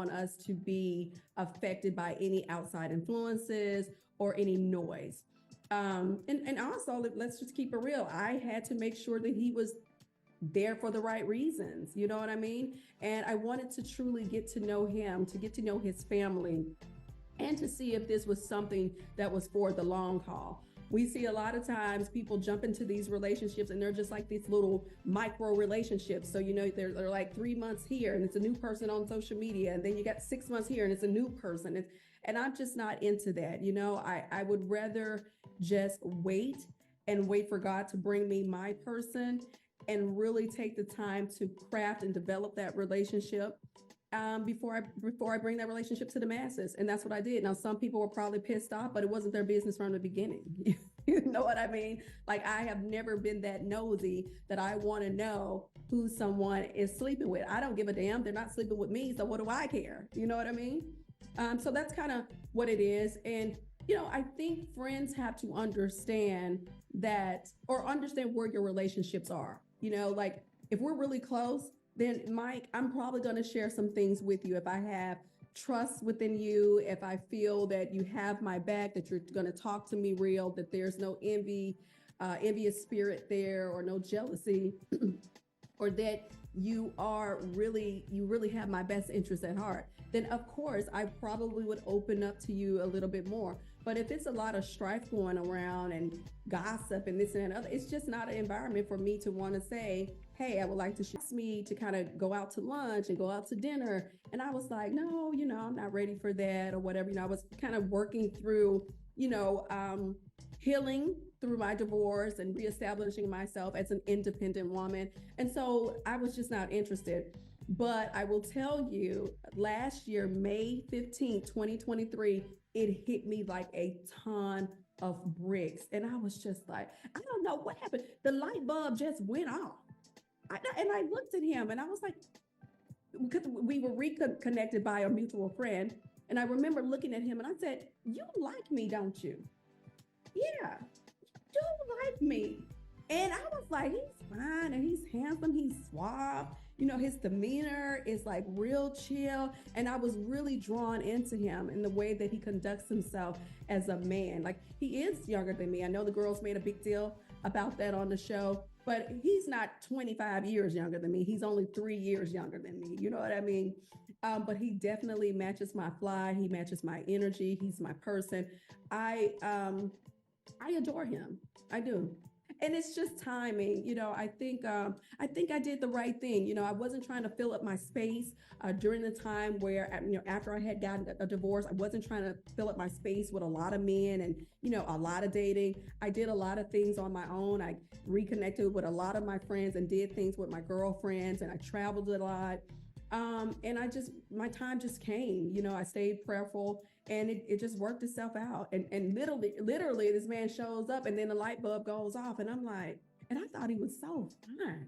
want us to be affected by any outside influences or any noise. And also, let's just keep it real. I had to make sure that he was there for the right reasons. You know what I mean? And I wanted to truly get to know him, to get to know his family, and to see if this was something that was for the long haul. We see a lot of times people jump into these relationships and they're just like these little micro relationships. So, they're like 3 months here and it's a new person on social media. And then you got 6 months here and it's a new person. And I'm just not into that. I would rather just wait for God to bring me my person and really take the time to craft and develop that relationship before I bring that relationship to the masses. And that's what I did. Now, some people were probably pissed off, but it wasn't their business from the beginning. You know what I mean? Like, I have never been that nosy that I want to know who someone is sleeping with. I don't give a damn. They're not sleeping with me. So what do I care? You know what I mean? So that's kind of what it is. And I think friends have to understand that, or understand where your relationships are. Like, if we're really close, then Mike, I'm probably going to share some things with you. If I have trust within you, if I feel that you have my back, that you're going to talk to me real, that there's no envious spirit there, or no jealousy, or that you really have my best interest at heart, then of course I probably would open up to you a little bit more. But if it's a lot of strife going around and gossip and this and that, it's just not an environment for me to want to say, hey, I would like to ask me to kind of go out to lunch and go out to dinner. And I was like, no, I'm not ready for that or whatever. I was kind of working through, healing through my divorce and reestablishing myself as an independent woman. And so I was just not interested. But I will tell you, last year, May 15th, 2023, it hit me like a ton of bricks. And I was just like, I don't know what happened. The light bulb just went off. And I looked at him and I was like, because we were reconnected by a mutual friend. And I remember looking at him and I said, you like me, don't you? Yeah, you do like me. And I was like, he's fine and he's handsome, he's suave. His demeanor is like real chill. And I was really drawn into him in the way that he conducts himself as a man. Like, he is younger than me. I know the girls made a big deal about that on the show, but he's not 25 years younger than me. He's only 3 years younger than me. You know what I mean? But he definitely matches my fly. He matches my energy. He's my person. I adore him. I do. And it's just timing. I think I did the right thing. I wasn't trying to fill up my space during the time where, after I had gotten a divorce, I wasn't trying to fill up my space with a lot of men and, a lot of dating. I did a lot of things on my own. I reconnected with a lot of my friends and did things with my girlfriends, and I traveled a lot. And my time just came. I stayed prayerful, and it just worked itself out. And literally this man shows up and then the light bulb goes off and I'm like, and I thought he was so fine.